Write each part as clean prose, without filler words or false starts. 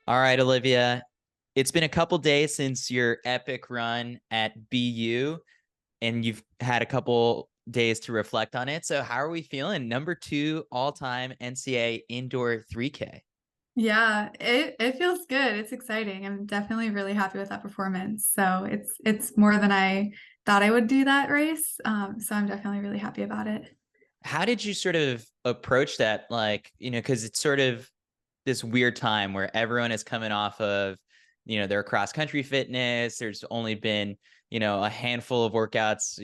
All right, Olivia. It's been a couple days since your epic run at BU, and you've had a couple days to reflect on it. So, how are we feeling? Number two all-time NCAA indoor 3K. Yeah, it feels good. It's exciting. I'm definitely really happy with that performance. So it's more than I thought I would do that race. So I'm definitely really happy about it. How did you sort of approach that? Because it's sort of this weird time where everyone is coming off of, their cross country fitness. There's only been, a handful of workouts,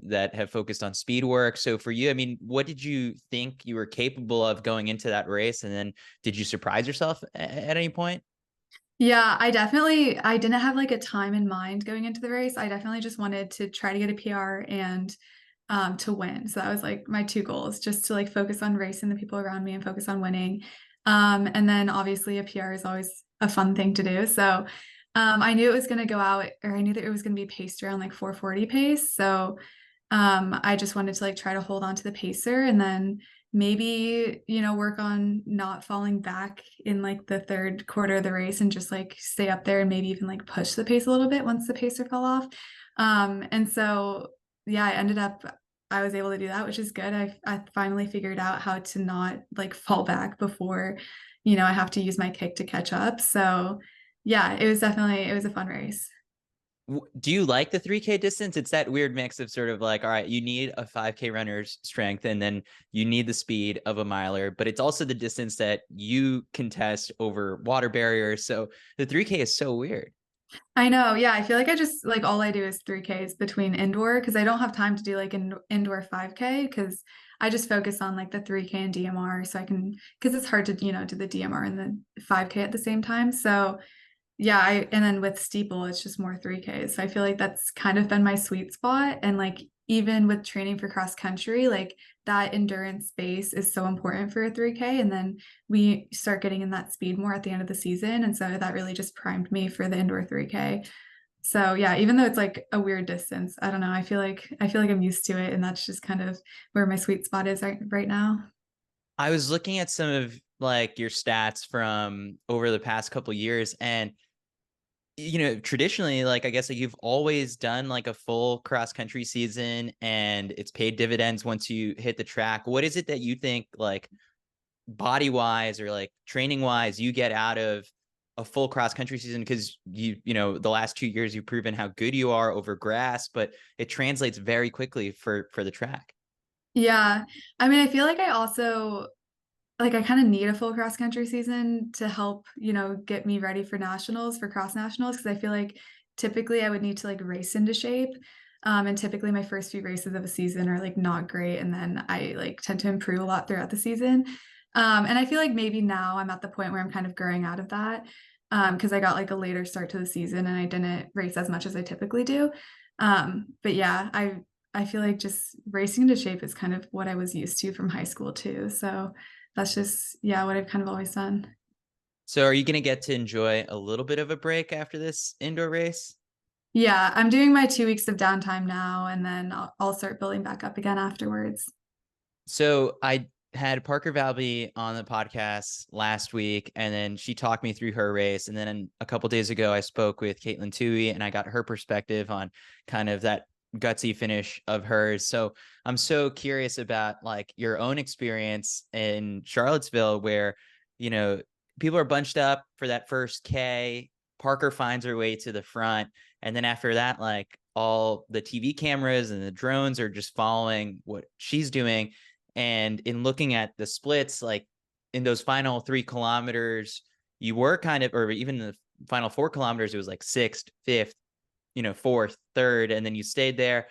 that have focused on speed work. So for you, I mean, what did you think you were capable of going into that race? And then did you surprise yourself at any point? Yeah, I didn't have like a time in mind going into the race. I definitely just wanted to try to get a PR and to win. So that was like my two goals, just to like focus on racing the people around me and focus on winning. And then obviously a PR is always a fun thing to do. So I knew it was going to go out, or I knew that it was going to be paced around like 440 pace. So I just wanted to like try to hold on to the pacer and then maybe, work on not falling back in like the third quarter of the race and just like stay up there and maybe even like push the pace a little bit once the pacer fell off. And so, yeah, I was able to do that, which is good. I finally figured out how to not like fall back before, I have to use my kick to catch up. So, yeah, it was a fun race. Do you like the 3K distance? It's that weird mix of sort of like, all right, you need a 5K runner's strength and then you need the speed of a miler, but it's also the distance that you contest over water barriers. So the 3K is so weird. I know. Yeah. I feel like I just like all I do is 3Ks between indoor because I don't have time to do like an indoor 5K because I just focus on like the 3K and DMR so I can, because it's hard to, do the DMR and the 5K at the same time. So, yeah, and then with steeple, it's just more 3Ks. So I feel like that's kind of been my sweet spot. And like even with training for cross country, like that endurance base is so important for a 3K. And then we start getting in that speed more at the end of the season. And so that really just primed me for the indoor 3K. So yeah, even though it's like a weird distance, I don't know. I feel like I'm used to it, and that's just kind of where my sweet spot is right now. I was looking at some of like your stats from over the past couple years and traditionally, like I guess like you've always done like a full cross country season and it's paid dividends once you hit the track. What is it that you think like body wise or like training wise you get out of a full cross country season? Because the last 2 years you've proven how good you are over grass, but it translates very quickly for the track. Yeah. I mean, I feel like I kind of need a full cross country season to help, get me ready for nationals, for cross nationals, because I feel like typically I would need to like race into shape. And typically my first few races of a season are like not great. And then I like tend to improve a lot throughout the season. And I feel like maybe now I'm at the point where I'm kind of growing out of that. Because I got like a later start to the season and I didn't race as much as I typically do. But yeah, I feel like just racing into shape is kind of what I was used to from high school too. So that's just, yeah, what I've kind of always done. So are you going to get to enjoy a little bit of a break after this indoor race? Yeah, I'm doing my 2 weeks of downtime now, and then I'll start building back up again afterwards. So I had Parker Valby on the podcast last week, and then she talked me through her race. And then a couple days ago, I spoke with Caitlin Tui, and I got her perspective on kind of that gutsy finish of hers. So I'm so curious about like your own experience in Charlottesville, where you know people are bunched up for that first K. Parker finds her way to the front, and then after that, like all the TV cameras and the drones are just following what she's doing, and in looking at the splits, like in those final 3 kilometers, you were kind of, or even the final 4 kilometers, it was like sixth, fifth, fourth, third, and then you stayed there.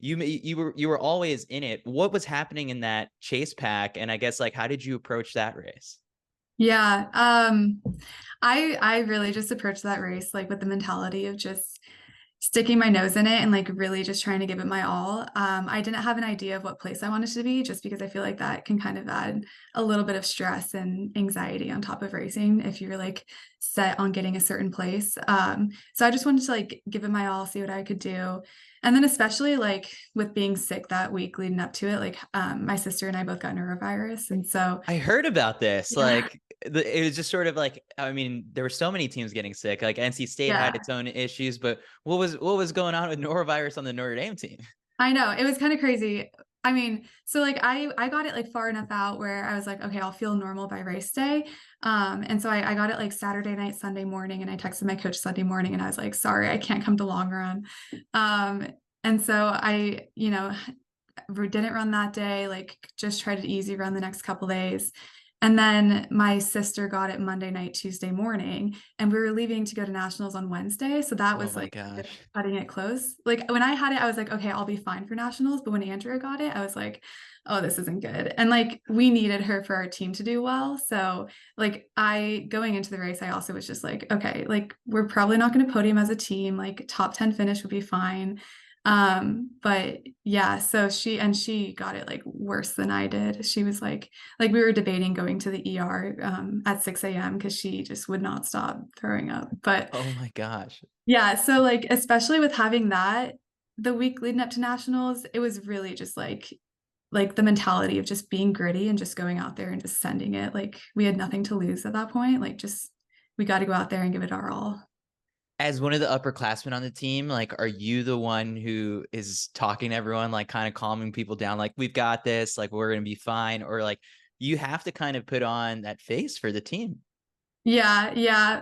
You were always in it. What was happening in that chase pack? And I guess like how did you approach that race? Yeah, I really just approached that race like with the mentality of just sticking my nose in it and like really just trying to give it my all. I didn't have an idea of what place I wanted to be just because I feel like that can kind of add a little bit of stress and anxiety on top of racing if you're like set on getting a certain place. So I just wanted to like give it my all, see what I could do. And then especially like with being sick that week leading up to it, like my sister and I both got norovirus. And so I heard about this. yeah, Like it was just sort of like, I mean, there were so many teams getting sick. Like NC State had yeah. its own issues, but what was going on with norovirus on the Notre Dame team? I know. It was kind of crazy. I mean, so like I got it like far enough out where I was like, okay, I'll feel normal by race day. And so I got it like Saturday night, Sunday morning, and I texted my coach Sunday morning and I was like, sorry, I can't come to long run. Um, and so I, didn't run that day, like just tried to easy run the next couple days. And then my sister got it Monday night, Tuesday morning, and we were leaving to go to nationals on Wednesday. So that Oh was my like gosh. cutting it close. Like when I had it, I was like, okay, I'll be fine for nationals. But when Andrea got it, I was like, oh, this isn't good. And like we needed her for our team to do well. So like I going into the race, I also was just like, okay, like we're probably not going to podium as a team. Like top 10 finish would be fine. But yeah, so she got it like worse than I did. She was like we were debating going to the ER at 6 a.m. because she just would not stop throwing up. But Oh my gosh. yeah, so like especially with having that the week leading up to nationals, it was really just like the mentality of just being gritty and just going out there and just sending it. Like we had nothing to lose at that point. Like just we got to go out there and give it our all. As one of the upperclassmen on the team, like, are you the one who is talking to everyone, like kind of calming people down, like, we've got this, like, we're going to be fine? Or like, you have to kind of put on that face for the team? Yeah.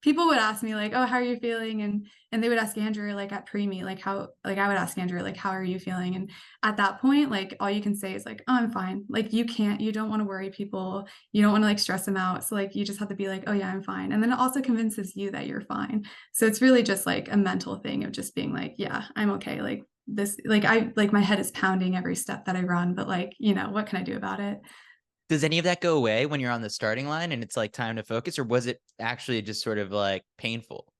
People would ask me like, "Oh, how are you feeling?" And they would ask Andrew like at pre-meet, like how like I would ask Andrew like, "How are you feeling?" And at that point, like all you can say is like, "Oh, I'm fine." Like you don't want to worry people. You don't want to like stress them out. So like you just have to be like, "Oh yeah, I'm fine." And then it also convinces you that you're fine. So it's really just like a mental thing of just being like, "Yeah, I'm okay." Like this like I like my head is pounding every step that I run, but like, what can I do about it? Does any of that go away when you're on the starting line and it's like time to focus, or was it actually just sort of like painful?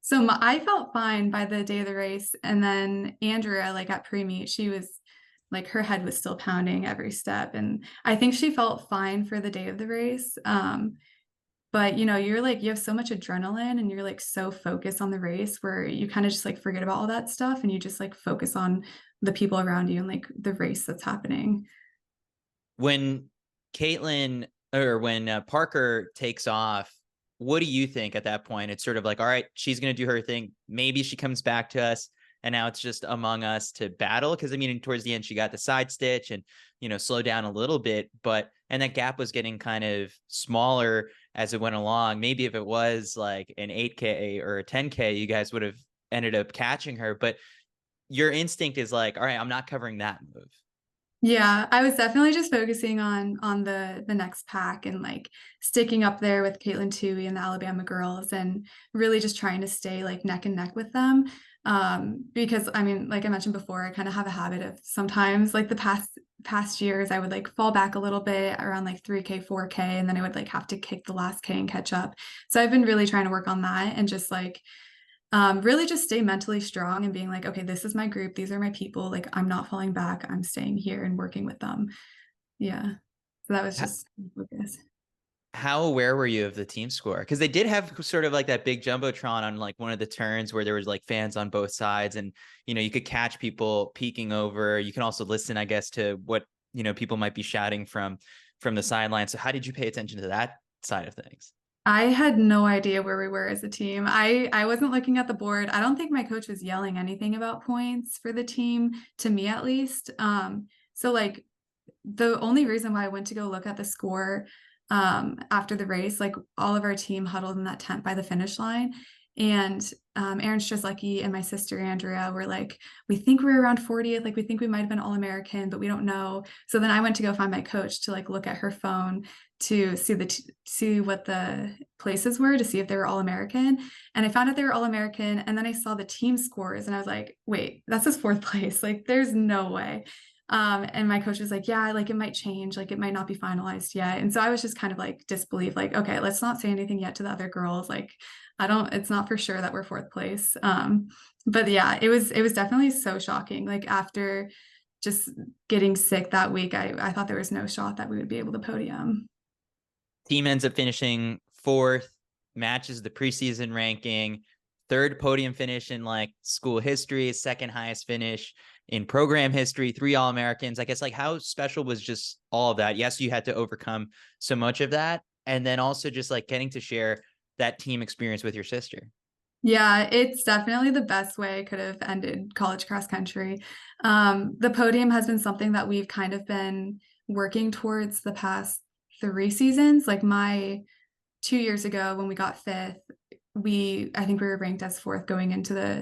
So I felt fine by the day of the race, and then Andrea, like at pre-meet, she was like her head was still pounding every step, and I think she felt fine for the day of the race. But you're like you have so much adrenaline, and you're like so focused on the race where you kind of just like forget about all that stuff, and you just like focus on the people around you and like the race that's happening. When Caitlin or when Parker takes off, what do you think at that point? It's sort of like, all right, she's going to do her thing. Maybe she comes back to us and now it's just among us to battle. Cause I mean, towards the end, she got the side stitch and, slow down a little bit, and that gap was getting kind of smaller as it went along. Maybe if it was like an 8K or a 10K, you guys would have ended up catching her. But your instinct is like, all right, I'm not covering that move. Yeah, I was definitely just focusing on the next pack and like sticking up there with Caitlin Toohey and the Alabama girls and really just trying to stay like neck and neck with them. Because I mean, like I mentioned before, I kind of have a habit of sometimes like the past years I would like fall back a little bit around like 3K, 4K, and then I would like have to kick the last K and catch up. So I've been really trying to work on that and just like really just stay mentally strong and being like, okay, this is my group. These are my people. Like, I'm not falling back. I'm staying here and working with them. Yeah. So that was just focus. How aware were you of the team score? Because they did have sort of like that big jumbotron on like one of the turns where there was like fans on both sides, and you could catch people peeking over. You can also listen, I guess, to what people might be shouting from the sideline. So how did you pay attention to that side of things? I had no idea where we were as a team. I wasn't looking at the board. I don't think my coach was yelling anything about points for the team, to me at least. So like the only reason why I went to go look at the score after the race, like all of our team huddled in that tent by the finish line. And Aaron Strzelecki and my sister Andrea were like, we think we're around 40th, like we think we might have been All-American, but we don't know. So then I went to go find my coach to like look at her phone to see what the places were to see if they were All-American. And I found out they were All-American. And then I saw the team scores and I was like, wait, that's his fourth place. Like there's no way. And my coach was like, yeah, like it might change, like it might not be finalized yet. And so I was just kind of like disbelief, like, okay, let's not say anything yet to the other girls. Like, it's not for sure that we're fourth place. But yeah, it was definitely so shocking. Like after just getting sick that week, I thought there was no shot that we would be able to podium. Team ends up finishing fourth, matches the preseason ranking. third podium finish in like school history, second highest finish in program history, 3 All-Americans. I guess like how special was just all of that? Yes, you had to overcome so much of that. And then also just like getting to share that team experience with your sister. Yeah, it's definitely the best way I could have ended college cross country. The podium has been something that we've kind of been working towards the past 3 seasons. Like my 2 years ago when we got fifth, I think we were ranked as fourth going into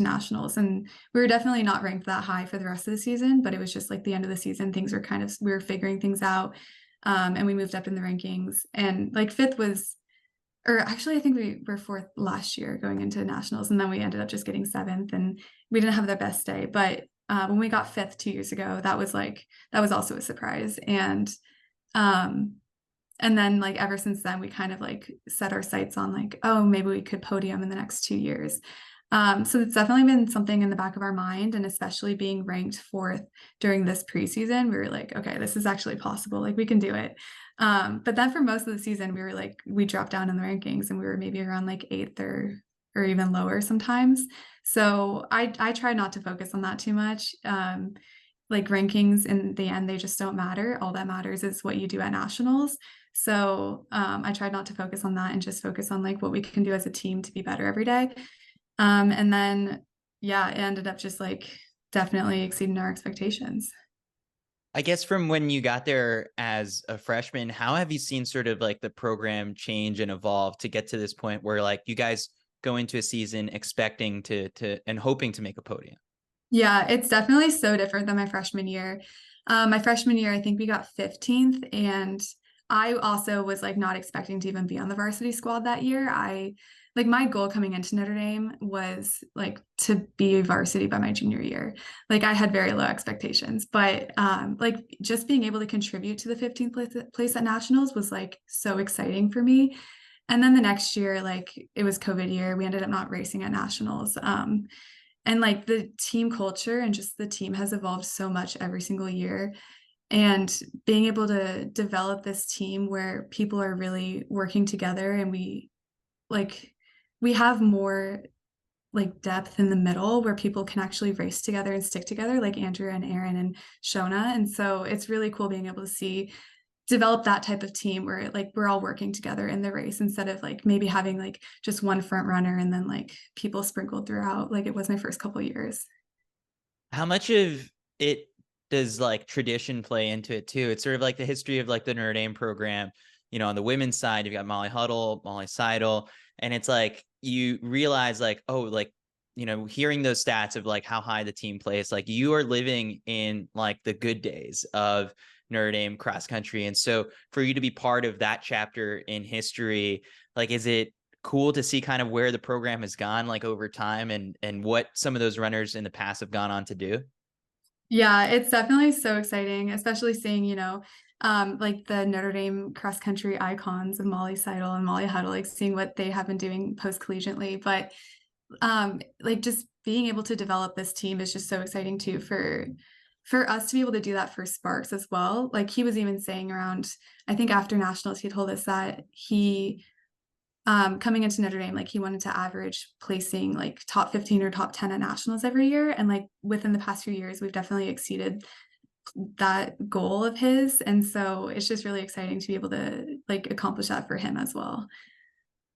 nationals, and we were definitely not ranked that high for the rest of the season, but it was just like the end of the season, we were figuring things out, and we moved up in the rankings, and like fifth was, or actually I think we were fourth last year going into nationals, and then we ended up just getting seventh, and we didn't have the best day, but when we got fifth 2 years ago, that was also a surprise. And then like ever since then, we kind of like set our sights on like, oh, maybe we could podium in the next 2 years. So it's definitely been something in the back of our mind, and especially being ranked fourth during this preseason, we were like, okay, this is actually possible. Like we can do it. But then for most of the season, we dropped down in the rankings, and we were maybe around like eighth or even lower sometimes. So I try not to focus on that too much. Like rankings in the end, they just don't matter. All that matters is what you do at nationals. So I tried not to focus on that and just focus on like what we can do as a team to be better every day. And then, yeah, it ended up just like definitely exceeding our expectations. I guess from when you got there as a freshman, how have you seen sort of like the program change and evolve to get to this point where like you guys go into a season expecting to and hoping to make a podium? Yeah, it's definitely so different than my freshman year. My freshman year, I think we got 15th, and I also was like not expecting to even be on the varsity squad that year. Like my goal coming into Notre Dame was like to be varsity by my junior year. Like I had very low expectations, but like just being able to contribute to the 15th place at nationals was like so exciting for me. And then the next year, like it was COVID year, we ended up not racing at nationals. And like the team culture and just the team has evolved so much every single year, and being able to develop this team where people are really working together, and we have more like depth in the middle where people can actually race together and stick together, like Andrea and Aaron and Shona. And so it's really cool being able to see develop that type of team where like we're all working together in the race, instead of like maybe having like just one front runner and then like people sprinkled throughout, like it was my first couple years. How much of it does like tradition play into it too? It's sort of like the history of like the Notre Dame program. You know, on the women's side, you've got Molly Huddle, Molly Seidel, and it's like you realize like, oh, like, you know, hearing those stats of like how high the team plays, like you are living in like the good days of Notre Dame cross country. And so for you to be part of that chapter in history, like, is it cool to see kind of where the program has gone like over time and what some of those runners in the past have gone on to do? Yeah, it's definitely so exciting, especially seeing, like the Notre Dame cross country icons of Molly Seidel and Molly Huddle, like seeing what they have been doing post collegiately. But like just being able to develop this team is just so exciting too, for us to be able to do that for Sparks as well. Like he was even saying around, I think after nationals, he told us that he coming into Notre Dame, like he wanted to average placing like top 15 or top 10 at nationals every year. And like within the past few years, we've definitely exceeded that goal of his. And so it's just really exciting to be able to like accomplish that for him as well.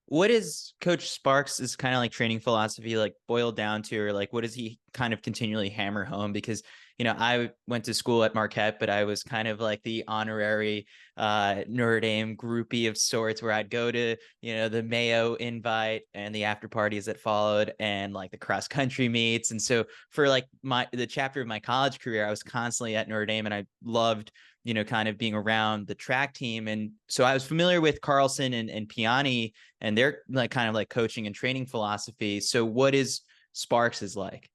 What is Coach Sparks' kind of like training philosophy like boiled down to, or like what does he kind of continually hammer home? Because, you know, I went to school at Marquette, but I was kind of like the honorary Notre Dame groupie of sorts, where I'd go to, you know, the Mayo invite and the after parties that followed and like the cross country meets. And so for like the chapter of my college career, I was constantly at Notre Dame, and I loved, you know, kind of being around the track team. And so I was familiar with Carlson and Piani and their like kind of like coaching and training philosophy. So what is Sparks is like?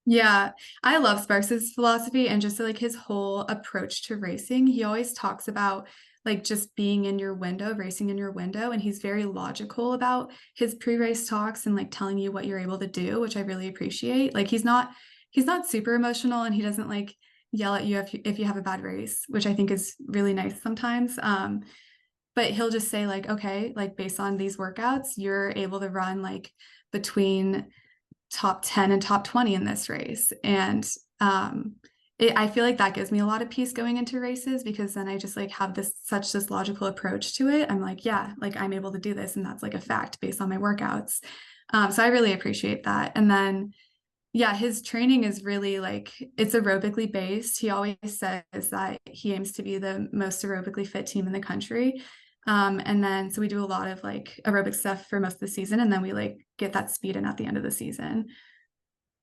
Yeah, I love Sparks's philosophy and just like his whole approach to racing. He always talks about like just being in your window, racing in your window, and he's very logical about his pre-race talks and like telling you what you're able to do, which I really appreciate. Like he's not super emotional, and he doesn't like yell at you if you have a bad race, which I think is really nice sometimes. But he'll just say like, okay, like based on these workouts, you're able to run like between top 10 and top 20 in this race. And I feel like that gives me a lot of peace going into races, because then I just like have this logical approach to it. I'm like, yeah, like I'm able to do this. And that's like a fact based on my workouts. So I really appreciate that. And then, yeah, his training is really like, it's aerobically based. He always says that he aims to be the most aerobically fit team in the country. And then, so we do a lot of like aerobic stuff for most of the season. And then we like get that speed in at the end of the season.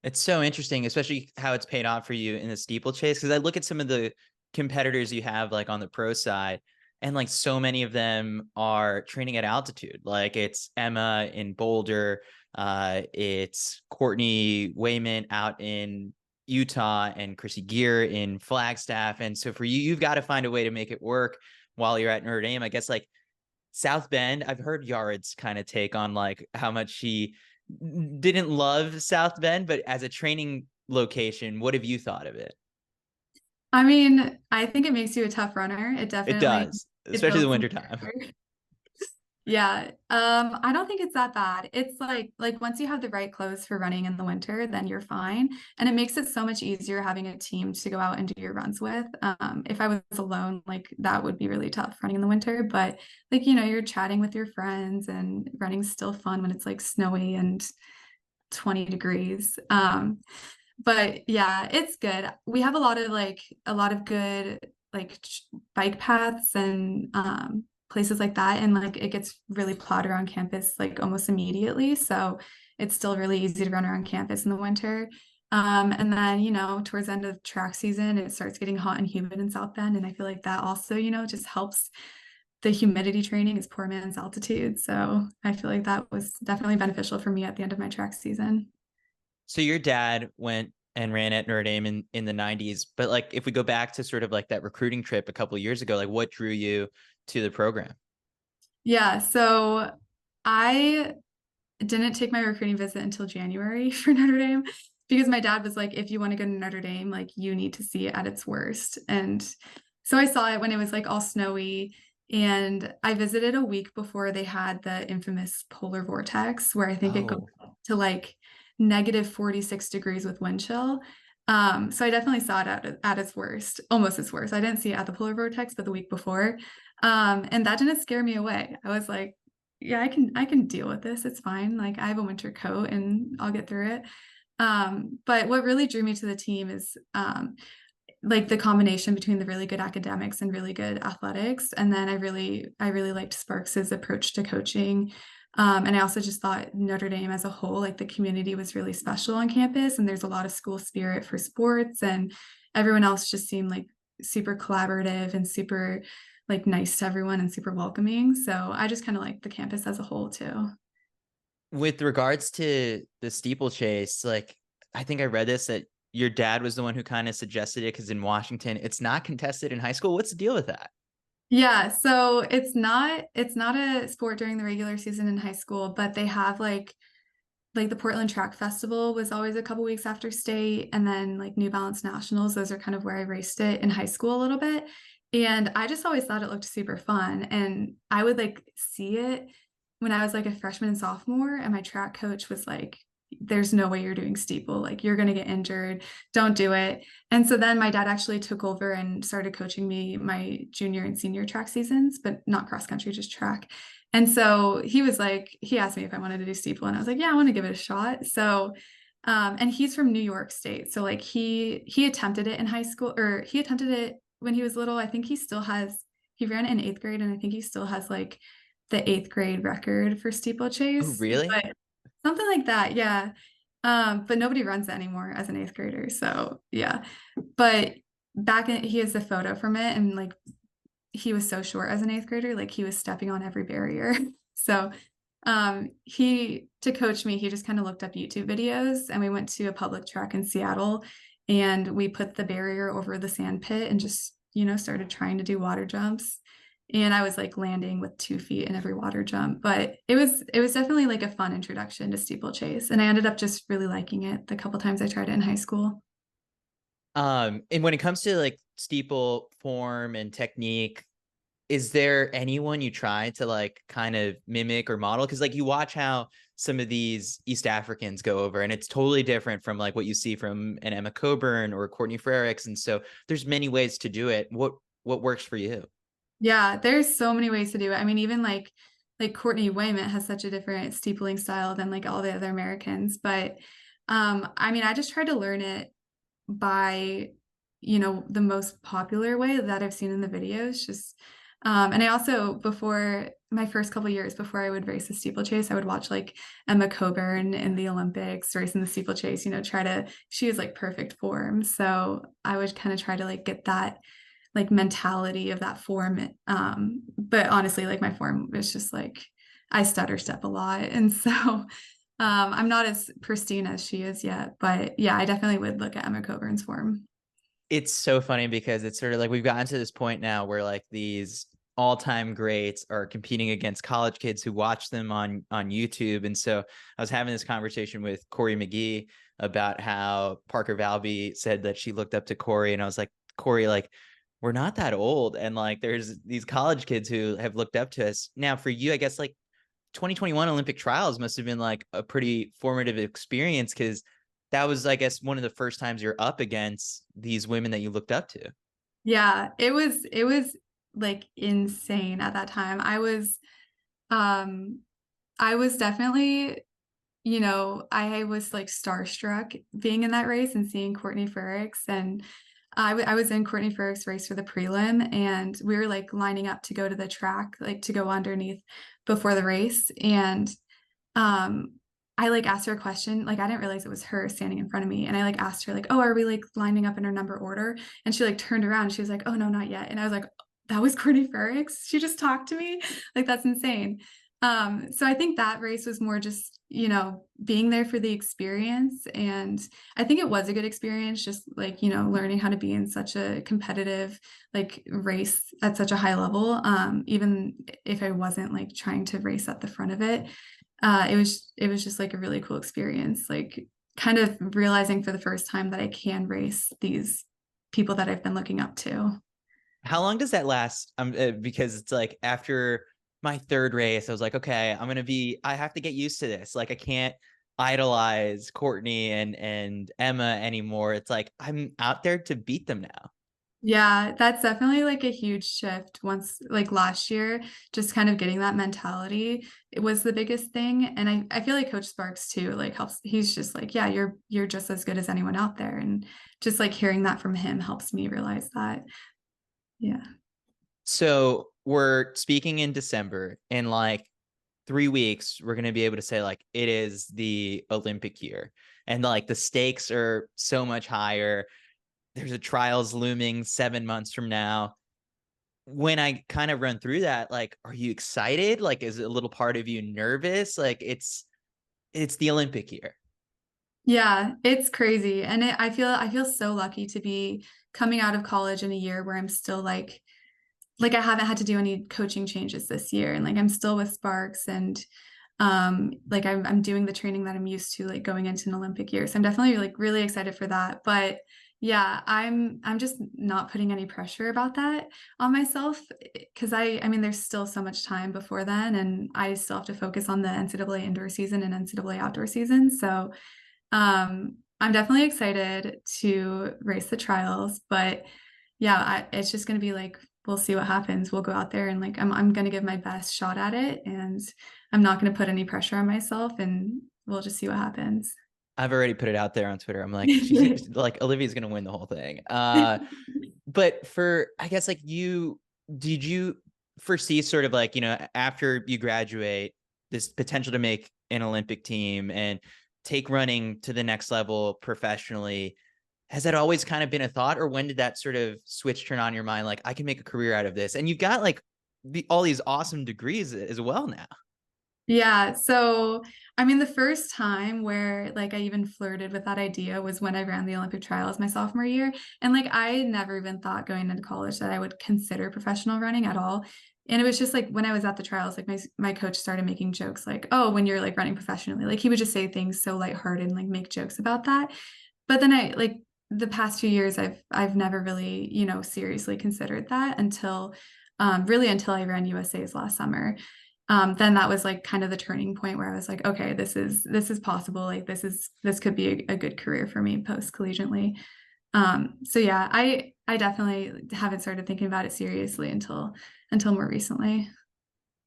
It's so interesting, especially how it's paid off for you in the steeplechase. Because I look at some of the competitors you have like on the pro side, and like so many of them are training at altitude. Like it's Emma in Boulder, it's Courtney Wayman out in Utah, and Chrissy Gear in Flagstaff. And so for you, you've got to find a way to make it work while you're at Notre Dame. I guess like South Bend, I've heard Yard's kind of take on like how much she didn't love South Bend, but as a training location, what have you thought of it? I mean, I think it makes you a tough runner. It Definitely does, it especially the builds some wintertime. character. Yeah. I don't think it's that bad. It's like once you have the right clothes for running in the winter, then you're fine. And it makes it so much easier having a team to go out and do your runs with. If I was alone, like that would be really tough running in the winter. But like, you're chatting with your friends, and running's still fun when it's like snowy and 20 degrees. But yeah, it's good. We have a lot of good like bike paths and places like that, and like it gets really plowed around campus like almost immediately, so it's still really easy to run around campus in the winter. And then towards the end of track season, it starts getting hot and humid in South Bend, and I feel like that also just helps. The humidity training is poor man's altitude, so I feel like that was definitely beneficial for me at the end of my track season. So your dad went and ran at Notre Dame in the 90s, but like if we go back to sort of like that recruiting trip a couple of years ago, like what drew you to the program? Yeah, so I didn't take my recruiting visit until January for Notre Dame, because my dad was like, if you want to go to Notre Dame, like you need to see it at its worst. And so I saw it when it was like all snowy. And I visited a week before they had the infamous polar vortex, where I think it goes Oh, to like negative 46 degrees with wind chill. So I definitely saw it at its worst, almost its worst. I didn't see it at the polar vortex, but the week before. And that didn't scare me away. I was like, yeah, I can deal with this. It's fine. Like I have a winter coat and I'll get through it. But what really drew me to the team is like the combination between the really good academics and really good athletics. And then I really liked Sparks's approach to coaching. And I also just thought Notre Dame as a whole, like the community was really special on campus, and there's a lot of school spirit for sports, and everyone else just seemed like super collaborative and super like nice to everyone and super welcoming. So I just kind of like the campus as a whole too. with regards to the steeplechase, like I think I read this that your dad was the one who kind of suggested it because in Washington it's not contested in high school. What's the deal with that? Yeah, so it's not a sport during the regular season in high school, but they have like the Portland Track Festival was always a couple weeks after state, and then like New Balance Nationals, those are kind of where I raced it in high school a little bit. And I just always thought it looked super fun. And I would like see it when I was like a freshman and sophomore, and my track coach was like, there's no way you're doing steeple, like you're going to get injured, don't do it. And so then my dad actually took over and started coaching me my junior and senior track seasons, but not cross country, just track. And so he was like, he asked me if I wanted to do steeple, and I was like, yeah, I want to give it a shot. So and he's from New York State, so like he attempted it in high school, or he attempted it when he was little. I think he ran it in 8th grade, and I think he still has like the 8th grade record for Oh, steeplechase, really? but something like that, yeah. But nobody runs it anymore as an 8th grader, so yeah. But he has a photo from it, and like he was so short as an 8th grader, like he was stepping on every barrier. So he to coach me, he just kind of looked up YouTube videos, and we went to a public track in Seattle, and we put the barrier over the sand pit and just started trying to do water jumps. And I was like landing with 2 feet in every water jump, but it was definitely like a fun introduction to steeplechase, and I ended up just really liking it the couple times I tried it in high school. And when it comes to like steeple form and technique, is there anyone you try to like kind of mimic or model? Because like you watch how some of these East Africans go over, and it's totally different from like what you see from an Emma Coburn or Courtney Frericks. And so there's many ways to do it. What works for you? Yeah, there's so many ways to do it. I mean, even like Courtney Wayment has such a different steepling style than like all the other Americans. But I mean, I just tried to learn it by, the most popular way that I've seen in the videos. Just and I also, before my first couple years before I would race the steeplechase, I would watch like Emma Coburn in the Olympics racing the steeplechase, she was like perfect form. So I would kind of try to like get that like mentality of that form. But honestly, like my form is just like I stutter step a lot. And so I'm not as pristine as she is yet. But yeah, I definitely would look at Emma Coburn's form. It's so funny because it's sort of like we've gotten to this point now where like these all-time greats are competing against college kids who watch them on YouTube. And so I was having this conversation with Corey McGee about how Parker Valby said that she looked up to Corey, and I was like, Corey, like, we're not that old, and like there's these college kids who have looked up to us. Now for you, I guess like 2021 Olympic trials must have been like a pretty formative experience, because that was, I guess, one of the first times you're up against these women that you looked up to. Yeah, it was like insane at that time. Um I was definitely, I was like starstruck being in that race and seeing Courtney Frericks. And I was in Courtney Frericks' race for the prelim, and we were like lining up to go to the track, like to go underneath before the race. And um I like asked her a question. Like I didn't realize it was her standing in front of me. And I like asked her, like, oh, are we like lining up in our number order? And she like turned around and she was like, oh no, not yet. And I was like, that was Courtney Frericks. She just talked to me. Like that's insane. So I think that race was more just, being there for the experience. And I think it was a good experience, just like, learning how to be in such a competitive like race at such a high level. Even if I wasn't like trying to race at the front of it, it was just like a really cool experience, like kind of realizing for the first time that I can race these people that I've been looking up to. How long does that last? Because it's like after my third race, I was like, okay, I have to get used to this. Like I can't idolize Courtney and Emma anymore. It's like I'm out there to beat them now. Yeah, that's definitely like a huge shift once like last year, just kind of getting that mentality. It was the biggest thing. And I feel like Coach Sparks too, like helps, he's just like, yeah, you're just as good as anyone out there. And just like hearing that from him helps me realize that. Yeah. So we're speaking in December. In like 3 weeks, we're gonna be able to say like it is the Olympic year. And like the stakes are so much higher. There's a trials looming 7 months from now. When I kind of run through that, like, are you excited? Like, is a little part of you nervous? Like, it's the Olympic year. Yeah, it's crazy. And I feel so lucky to be coming out of college in a year where I'm still like I haven't had to do any coaching changes this year, and like I'm still with Sparks. And like I'm doing the training that I'm used to like going into an Olympic year. So I'm definitely like really excited for that. But yeah, I'm just not putting any pressure about that on myself, because I mean there's still so much time before then, and I still have to focus on the NCAA indoor season and NCAA outdoor season. So I'm definitely excited to race the trials. But yeah, it's just going to be like, we'll see what happens. We'll go out there and like, I'm going to give my best shot at it, and I'm not going to put any pressure on myself, and we'll just see what happens. I've already put it out there on Twitter. I'm like, she's like, Olivia's gonna win the whole thing. But for, I guess, like, did you foresee sort of like, after you graduate, this potential to make an Olympic team and take running to the next level professionally? Has that always kind of been a thought, or when did that sort of switch turn on your mind? Like, I can make a career out of this, and you've got like all these awesome degrees as well now. Yeah. So, I mean, the first time where like I even flirted with that idea was when I ran the Olympic trials my sophomore year. And like I never even thought going into college that I would consider professional running at all. And it was just like when I was at the trials, like my coach started making jokes like, oh, when you're like running professionally, like he would just say things so lighthearted and like make jokes about that. But then I like the past 2 years, I've never really, seriously considered that until really until I ran USA's last summer. then that was like kind of the turning point where I was like, okay, this is possible. Like this could be a good career for me post collegiately. So yeah, I definitely haven't started thinking about it seriously until more recently.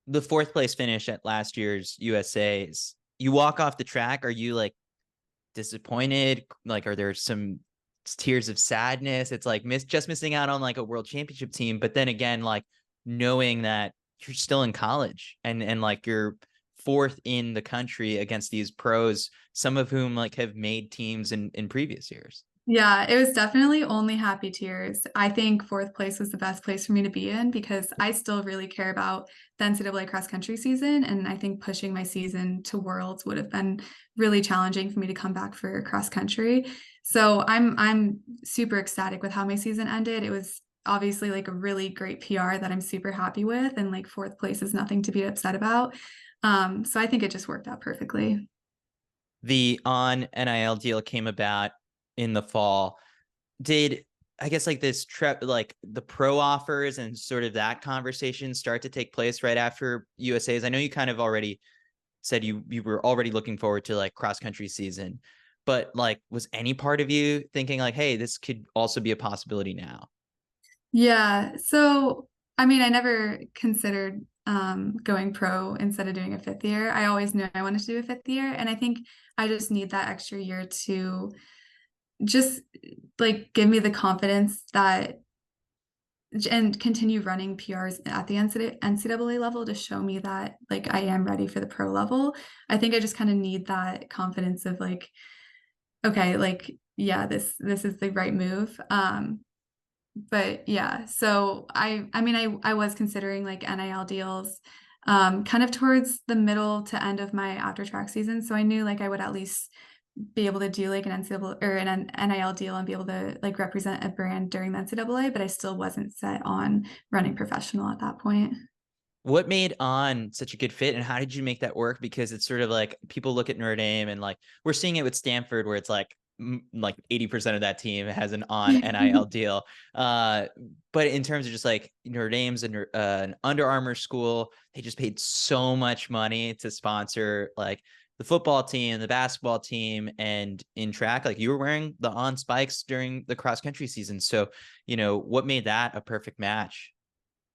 The fourth place finish at last year's USA's, you walk off the track, are you like disappointed? Like, are there some tears of sadness? It's like just missing out on like a world championship team, but then again, like knowing that you're still in college and like you're fourth in the country against these pros, some of whom like have made teams in previous years. Yeah, it was definitely only happy tears. I think fourth place was the best place for me to be in because I still really care about the NCAA cross country season. And I think pushing my season to worlds would have been really challenging for me to come back for cross country. So I'm super ecstatic with how my season ended. It was obviously like a really great PR that I'm super happy with. And like fourth place is nothing to be upset about. So I think it just worked out perfectly. The on NIL deal came about in the fall. Did, I guess, like this trip, like the pro offers and sort of that conversation start to take place right after USA's? I know you kind of already said you were already looking forward to like cross country season, but like was any part of you thinking like, hey, this could also be a possibility now? Yeah. So, I mean, I never considered going pro instead of doing a fifth year. I always knew I wanted to do a fifth year. And I think I just need that extra year to just like give me the confidence that and continue running PRs at the NCAA level to show me that like I am ready for the pro level. I think I just kind of need that confidence of like, okay, like, yeah, this is the right move. But yeah, so I mean I was considering like NIL deals kind of towards the middle to end of my after track season. So I knew like I would at least be able to do like an NCAA or an NIL deal and be able to like represent a brand during the NCAA, but I still wasn't set on running professional at that point. What made on such a good fit, and how did you make that work? Because it's sort of like people look at Notre Dame and like we're seeing it with Stanford where it's like 80% of that team has an on NIL deal. Uh, but in terms of just like Notre Dame's an Under Armour school, they just paid so much money to sponsor like the football team, the basketball team, and in track, like you were wearing the on spikes during the cross country season. So, what made that a perfect match?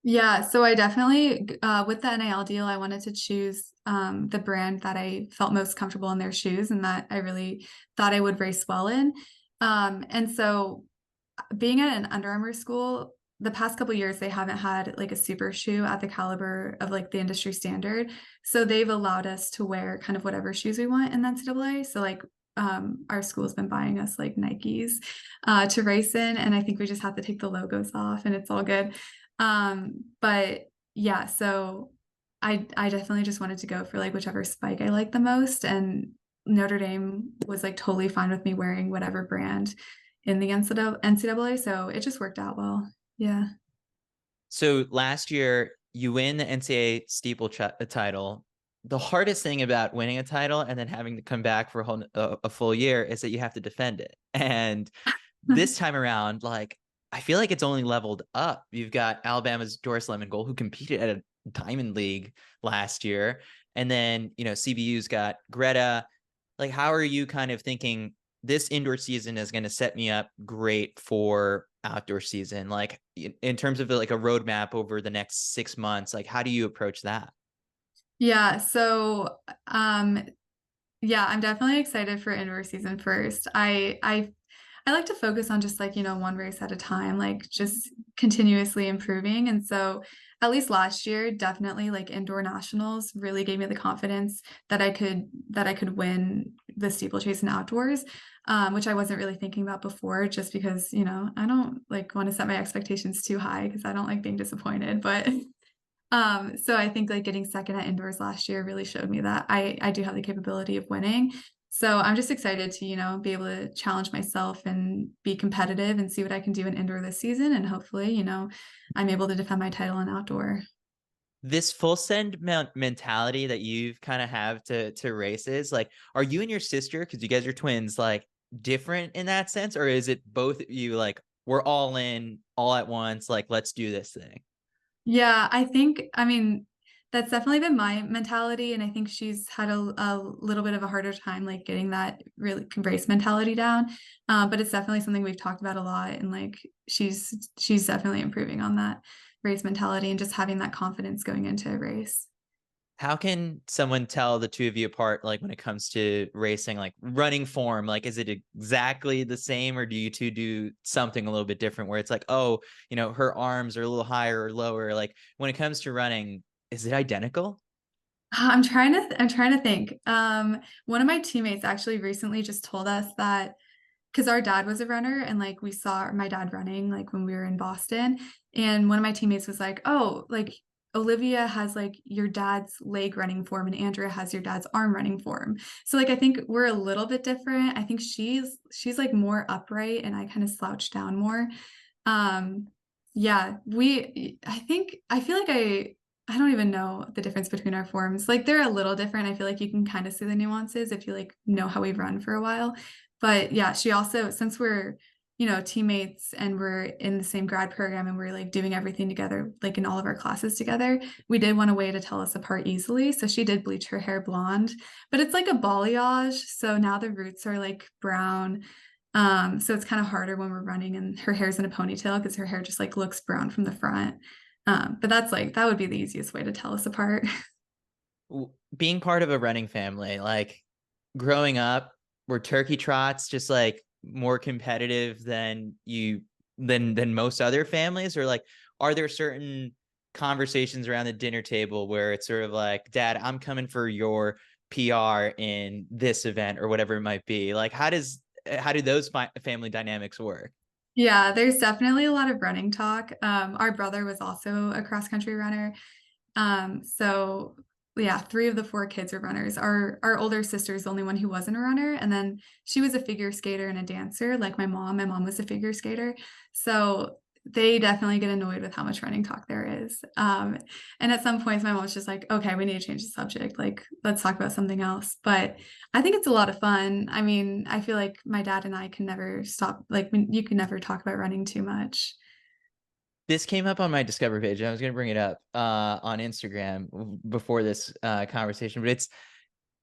Yeah, so I definitely, with the NIL deal, I wanted to choose the brand that I felt most comfortable in their shoes and that I really thought I would race well in. And so being at an Under Armour school, the past couple years, they haven't had like a super shoe at the caliber of like the industry standard. So they've allowed us to wear kind of whatever shoes we want in the NCAA. So like our school's been buying us like Nikes to race in, and I think we just have to take the logos off and it's all good. But yeah, so I definitely just wanted to go for like whichever spike I like the most, and Notre Dame was like totally fine with me wearing whatever brand in the NCAA, so it just worked out well. Yeah. So last year, you win the NCAA steeple title. The hardest thing about winning a title and then having to come back for a full year is that you have to defend it. And this time around, like I feel like it's only leveled up. You've got Alabama's Doris Lemon-Gold, who competed at a Diamond League last year, and then CBU's got Greta. Like, how are you kind of thinking this indoor season is going to set me up great for outdoor season? Like in terms of like a roadmap over the next 6 months, like how do you approach that? Yeah, so yeah, I'm definitely excited for indoor season first. I like to focus on just like, one race at a time, like just continuously improving. And so at least last year, definitely like indoor nationals really gave me the confidence that I could win the steeplechase and outdoors, which I wasn't really thinking about before, just because, I don't like want to set my expectations too high because I don't like being disappointed. But so I think like getting second at indoors last year really showed me that I do have the capability of winning. So I'm just excited to, be able to challenge myself and be competitive and see what I can do in indoor this season. And hopefully, I'm able to defend my title in outdoor. This full send mentality that you've kind of have to races, like are you and your sister, because you guys are twins, like different in that sense, or is it both of you like we're all in all at once, like let's do this thing? Yeah, I think, I mean, That's definitely been my mentality, and I think she's had a little bit of a harder time like getting that really race mentality down. But it's definitely something we've talked about a lot, and like she's definitely improving on that race mentality and just having that confidence going into a race. How can someone tell the two of you apart, like when it comes to racing, like running form? Like, is it exactly the same, or do you two do something a little bit different where it's like, oh, her arms are a little higher or lower? Like, when it comes to running, is it identical? I'm trying to think. One of my teammates actually recently just told us that because our dad was a runner and like we saw my dad running like when we were in Boston, and one of my teammates was like, "Oh, like Olivia has like your dad's leg running form and Andrea has your dad's arm running form." So like I think we're a little bit different. I think she's like more upright and I kind of slouch down more. Um, yeah, I feel like I don't even know the difference between our forms. Like they're a little different. I feel like you can kind of see the nuances if you like know how we've run for a while. But yeah, she also, since we're, teammates and we're in the same grad program and we're like doing everything together, like in all of our classes together, we did want a way to tell us apart easily. So she did bleach her hair blonde, but it's like a balayage. So now the roots are like brown. So it's kind of harder when we're running and her hair's in a ponytail because her hair just like looks brown from the front. But that's like that would be the easiest way to tell us apart. Being part of a running family, like growing up, were turkey trots just like more competitive than most other families, or like are there certain conversations around the dinner table where it's sort of like, Dad, I'm coming for your PR in this event or whatever it might be? Like, how do those family dynamics work? Yeah, there's definitely a lot of running talk. Our brother was also a cross country runner. So yeah, three of the four kids are runners. Our older sister is the only one who wasn't a runner, and then she was a figure skater and a dancer, like my mom. My mom was a figure skater. So they definitely get annoyed with how much running talk there is. And at some points, my mom's just like, okay, we need to change the subject. Like, let's talk about something else. But I think it's a lot of fun. I mean, I feel like my dad and I can never stop, like, you can never talk about running too much. This came up on my Discover page. I was going to bring it up on Instagram before this conversation, but it's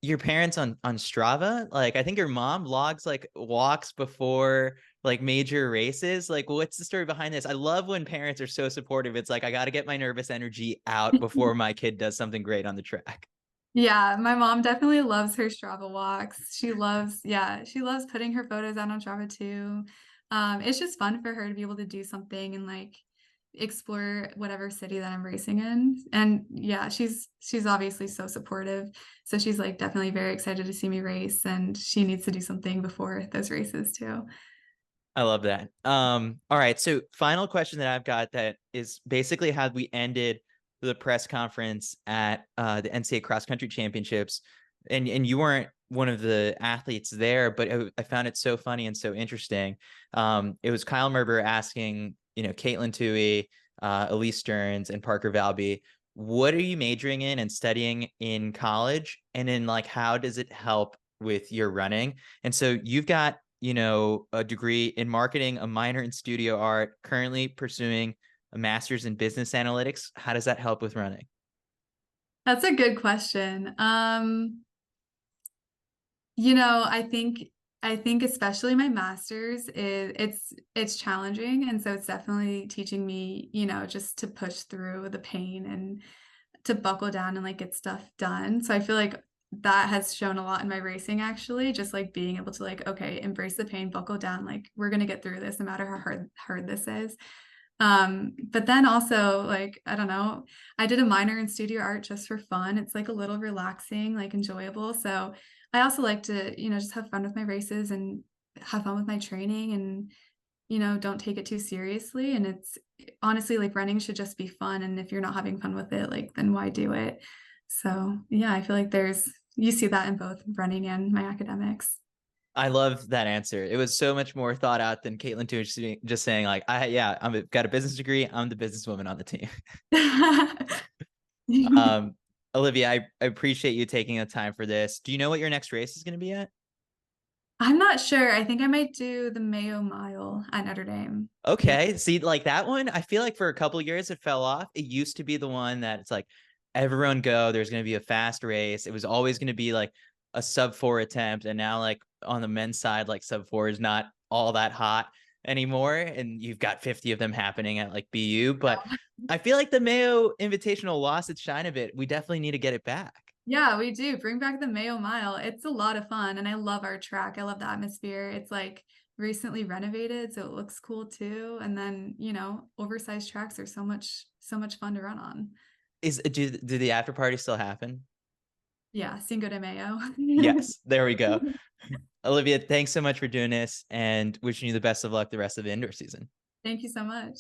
your parents on Strava. Like, I think your mom logs like walks before like major races. Like, what's the story behind this? I love when parents are so supportive. It's like, I got to get my nervous energy out before my kid does something great on the track. Yeah, my mom definitely loves her Strava walks. She loves putting her photos out on Strava too. It's just fun for her to be able to do something and like explore whatever city that I'm racing in. And yeah, she's obviously so supportive. So she's like definitely very excited to see me race, and she needs to do something before those races too. I love that. All right. So final question that I've got that is basically how we ended the press conference at the NCAA cross country championships. And you weren't one of the athletes there, but I found it so funny and so interesting. It was Kyle Merber asking, Caitlin Toohey, Elise Stearns, and Parker Valby, what are you majoring in and studying in college? And then like, how does it help with your running? And so you've got a degree in marketing, a minor in studio art, currently pursuing a master's in business analytics. How does that help with running? That's a good question. I think especially my master's is it's challenging, and so it's definitely teaching me, just to push through the pain and to buckle down and like get stuff done. So I feel like that has shown a lot in my racing actually, just like being able to like, okay, embrace the pain, buckle down, like we're gonna get through this no matter how hard this is. But then also like, I don't know, I did a minor in studio art just for fun. It's like a little relaxing, like enjoyable. So I also like to, just have fun with my races and have fun with my training and, don't take it too seriously. And it's honestly like running should just be fun. And if you're not having fun with it, like then why do it? So yeah, I feel like you see that in both running and my academics. I love that answer. It was so much more thought out than Caitlin too, just saying like, got a business degree. I'm the businesswoman on the team. Um, Olivia, I appreciate you taking the time for this. Do you know what your next race is going to be at? I'm not sure. I think I might do the Mayo Mile at Notre Dame. Yeah. Okay. See, like that one, I feel like for a couple of years it fell off. It used to be the one that it's like everyone go. There's going to be a fast race. It was always going to be like a sub 4 attempt. And now, like on the men's side, like sub 4 is not all that hot anymore. And you've got 50 of them happening at like BU. But I feel like the Mayo Invitational lost its shine a bit. We definitely need to get it back. Yeah, we do. Bring back the Mayo Mile. It's a lot of fun, and I love our track. I love the atmosphere. It's like recently renovated, so it looks cool too. And then, oversized tracks are so much fun to run on. Do the after parties still happen? Yeah, Cinco de Mayo. Yes, there we go. Olivia, thanks so much for doing this and wishing you the best of luck the rest of the indoor season. Thank you so much.